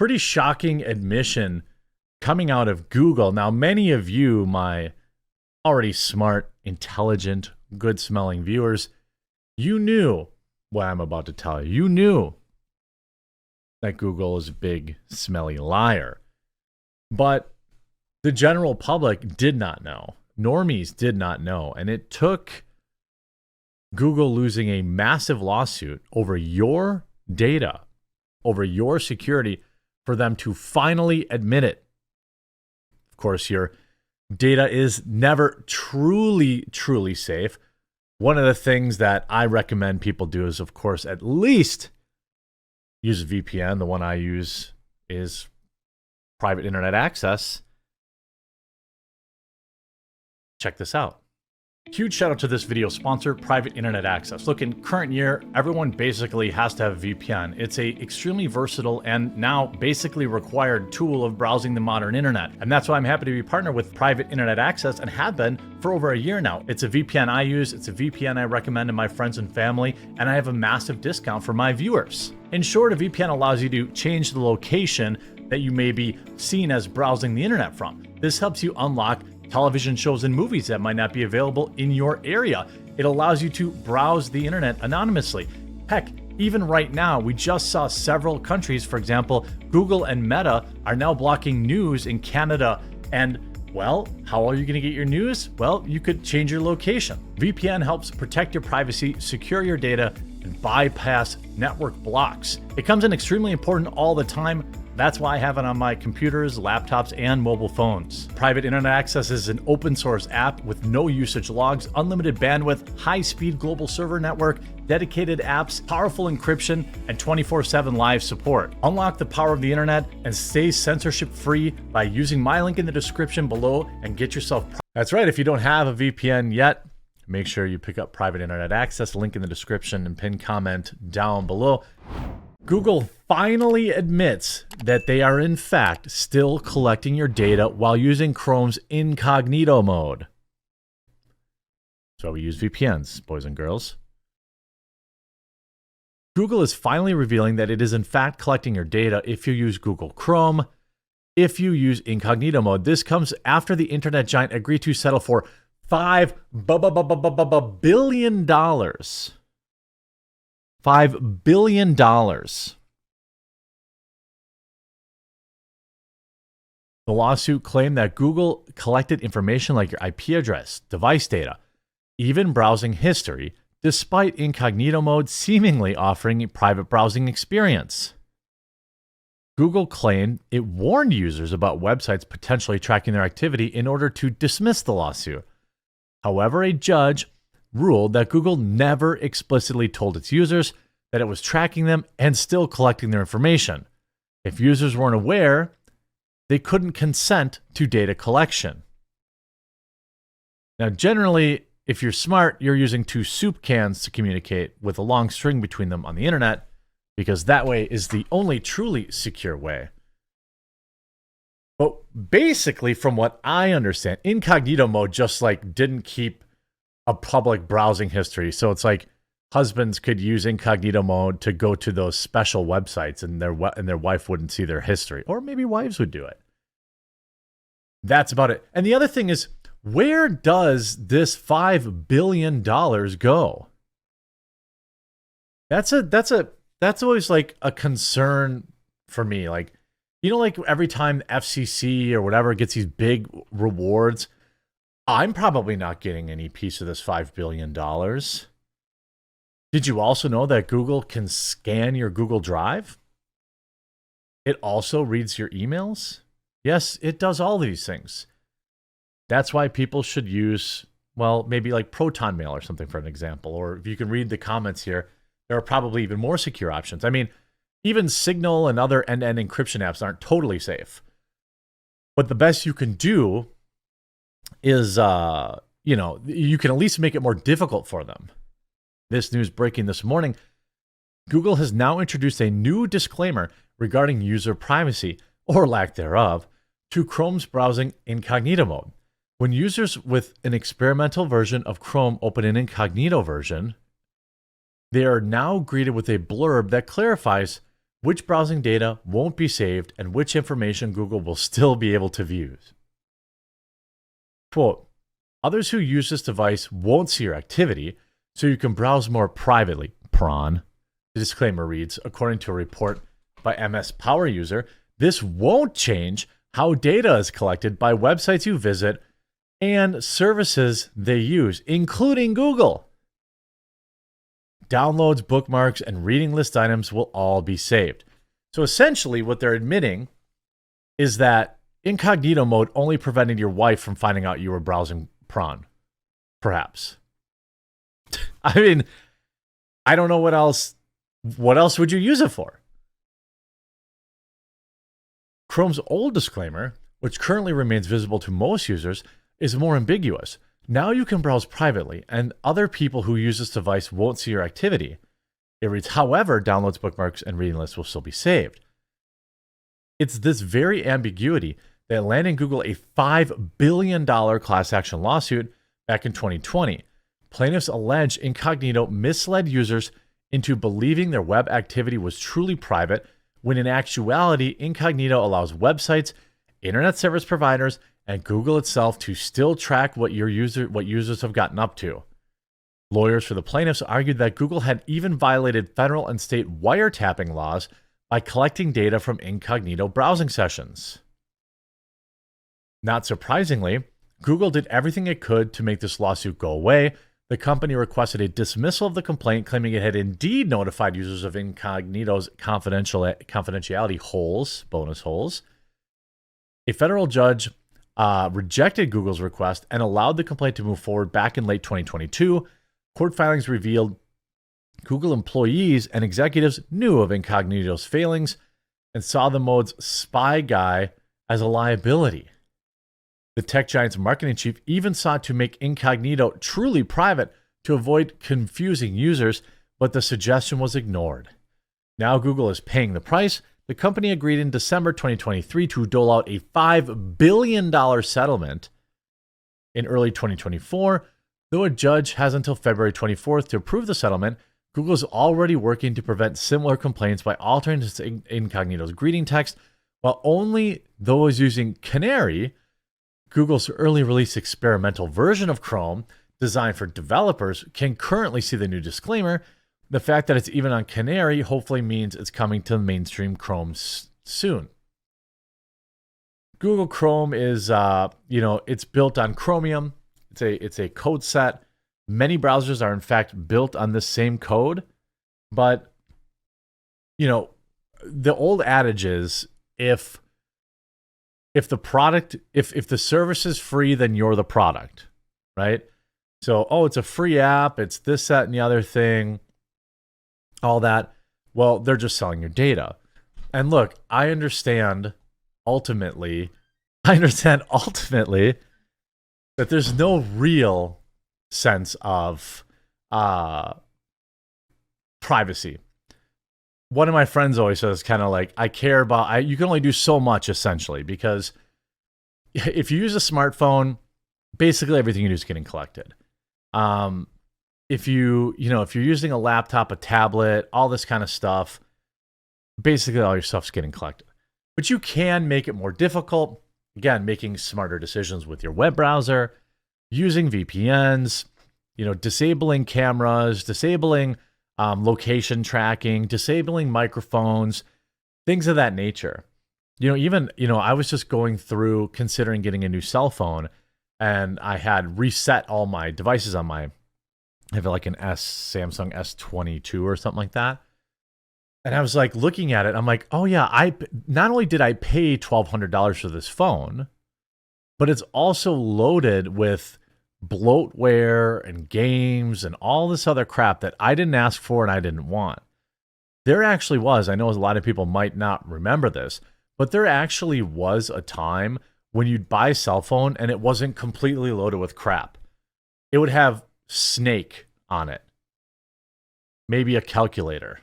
Pretty shocking admission coming out of Google. Now, many of you, my already smart, intelligent, good-smelling viewers, you knew what I'm about to tell you. You knew that Google is a big, smelly liar. But the general public did not know. Normies did not know. And it took Google losing a massive lawsuit over your data, over your security, for them to finally admit it. Of course, your data is never truly safe. One of the things that I recommend people do is, of course, at least use a VPN. The one I use is private internet access. Check this out. Huge shout out to this video sponsor, Private Internet Access. Look, in current year, everyone basically has to have a VPN. It's a extremely versatile and now basically required tool of browsing the modern internet. And that's why I'm happy to be partnered with Private Internet Access and have been for over a year now. It's a VPN I use, it's a VPN I recommend to my friends and family, and I have a massive discount for my viewers. In short, a VPN allows you to change the location that you may be seen as browsing the internet from. This helps you unlock television shows and movies that might not be available in your area. It allows you to browse the internet anonymously. Heck, even right now, we just saw several countries, for example, Google and Meta are now blocking news in Canada. And, well, how are you going to get your news? Well, you could change your location. VPN helps protect your privacy, secure your data, and bypass network blocks. It comes in extremely important all the time. That's why I have it on my computers, laptops, and mobile phones. Private Internet Access is an open source app with no usage logs, unlimited bandwidth, high-speed global server network, dedicated apps, powerful encryption, and 24/7 live support. Unlock the power of the internet and stay censorship-free by using my link in the description below and get yourself... That's right, if you don't have a VPN yet, make sure you pick up Private Internet Access, link in the description and pinned comment down below. Google finally admits that they are in fact still collecting your data while using Chrome's incognito mode. So we use VPNs, boys and girls. Google is finally revealing that it is in fact collecting your data if you use Google Chrome, if you use incognito mode. This comes after the internet giant agreed to settle for $5 billion. $5 billion. The lawsuit claimed that Google collected information like your IP address, device data, even browsing history, despite incognito mode seemingly offering a private browsing experience. Google claimed it warned users about websites potentially tracking their activity in order to dismiss the lawsuit. However, a judge ruled that Google never explicitly told its users that it was tracking them and still collecting their information. If users weren't aware, they couldn't consent to data collection. Now, generally, if you're smart, you're using two soup cans to communicate with a long string between them on the internet, because that way is the only truly secure way. But basically, from what I understand, incognito mode just like didn't keep a public browsing history. So it's like husbands could use incognito mode to go to those special websites and their wife wouldn't see their history. Or maybe wives would do it. That's about it. And the other thing is, where does this $5 billion go? That's always like a concern for me. Like, you know, like every time FCC or whatever gets these big rewards, I'm probably not getting any piece of this $5 billion. Did you also know that Google can scan your Google Drive? It also reads your emails? Yes, it does all these things. That's why people should use, well, maybe like Proton Mail or something for an example. Or if you can read the comments here, there are probably even more secure options. I mean, even Signal and other end-to-end encryption apps aren't totally safe. But the best you can do is, you know, you can at least make it more difficult for them. This news breaking this morning, Google has now introduced a new disclaimer regarding user privacy, or lack thereof, to Chrome's browsing incognito mode. When users with an experimental version of Chrome open an incognito version, they are now greeted with a blurb that clarifies which browsing data won't be saved, and which information Google will still be able to view. Quote, others who use this device won't see your activity, so you can browse more privately, prawn. The disclaimer reads, according to a report by MS Power User, this won't change how data is collected by websites you visit and services they use, including Google. Downloads, bookmarks, and reading list items will all be saved. So essentially what they're admitting is that incognito mode only prevented your wife from finding out you were browsing prawn, perhaps. I mean, I don't know what else would you use it for? Chrome's old disclaimer, which currently remains visible to most users, is more ambiguous. Now you can browse privately, and other people who use this device won't see your activity. It reads, however, downloads, bookmarks, and reading lists will still be saved. It's this very ambiguity that landed Google a $5 billion class action lawsuit back in 2020. Plaintiffs allege incognito misled users into believing their web activity was truly private, when in actuality, incognito allows websites, internet service providers, and Google itself to still track what users have gotten up to. Lawyers for the plaintiffs argued that Google had even violated federal and state wiretapping laws by collecting data from incognito browsing sessions. Not surprisingly, Google did everything it could to make this lawsuit go away. The company requested a dismissal of the complaint, claiming it had indeed notified users of incognito's confidentiality holes, bonus holes. A federal judge rejected Google's request and allowed the complaint to move forward back in late 2022. Court filings revealed Google employees and executives knew of incognito's failings and saw the mode's spy guy as a liability. The tech giant's marketing chief even sought to make incognito truly private to avoid confusing users, but the suggestion was ignored. Now Google is paying the price. The company agreed in December 2023 to dole out a $5 billion settlement in early 2024. Though a judge has until February 24th to approve the settlement, Google is already working to prevent similar complaints by altering incognito's greeting text, while only those using Canary, Google's early release experimental version of Chrome designed for developers, can currently see the new disclaimer. The fact that it's even on Canary hopefully means it's coming to mainstream Chrome soon. Google Chrome is, it's built on Chromium. It's a code set. Many browsers are in fact built on this same code, but the old adage is if the service is free, then you're the product, right? So, it's a free app, it's this, that, and the other thing, all that. Well, they're just selling your data. And look, I understand ultimately that there's no real sense of privacy. One of my friends always says kind of like, you can only do so much essentially, because if you use a smartphone, basically everything you do is getting collected. If you're using a laptop, a tablet, all this kind of stuff, basically all your stuff's getting collected. But you can make it more difficult. Again, making smarter decisions with your web browser, using VPNs, disabling cameras, disabling location tracking, disabling microphones, things of that nature. I was just going through considering getting a new cell phone, and I had reset all my devices on I have like an Samsung S22 or something like that. And I was like looking at it, I'm like, oh yeah, not only did I pay $1,200 for this phone, but it's also loaded with bloatware and games and all this other crap that I didn't ask for and I didn't want. There actually was, I know a lot of people might not remember this, but there actually was a time when you'd buy a cell phone and it wasn't completely loaded with crap. It would have Snake on it, maybe a calculator.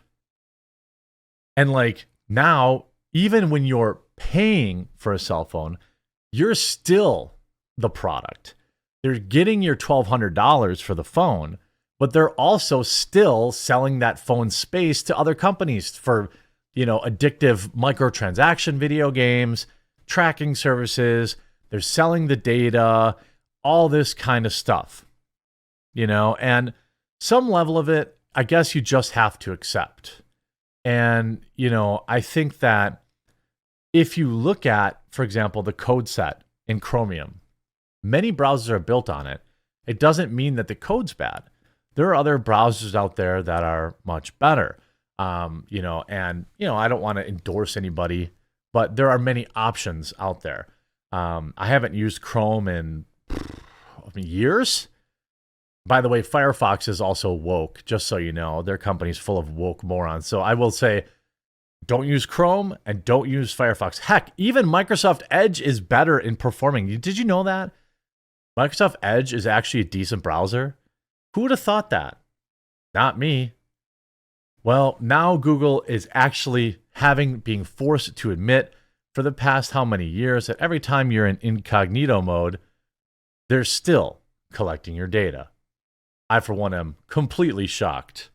And like now, even when you're paying for a cell phone, you're still the product. They're getting your $1,200 for the phone, but they're also still selling that phone space to other companies for, addictive microtransaction video games, tracking services. They're selling the data, all this kind of stuff, and some level of it, I guess you just have to accept. And, I think that if you look at, for example, the code set in Chromium, many browsers are built on it. It doesn't mean that the code's bad. There are other browsers out there that are much better. I don't want to endorse anybody, but there are many options out there. I haven't used Chrome in years. By the way, Firefox is also woke, just so you know. Their company's full of woke morons. So I will say, don't use Chrome and don't use Firefox. Heck, even Microsoft Edge is better in performing. Did you know that? Microsoft Edge is actually a decent browser. Who would have thought that? Not me. Well, now Google is actually being forced to admit for the past how many years that every time you're in incognito mode, they're still collecting your data. I, for one, am completely shocked.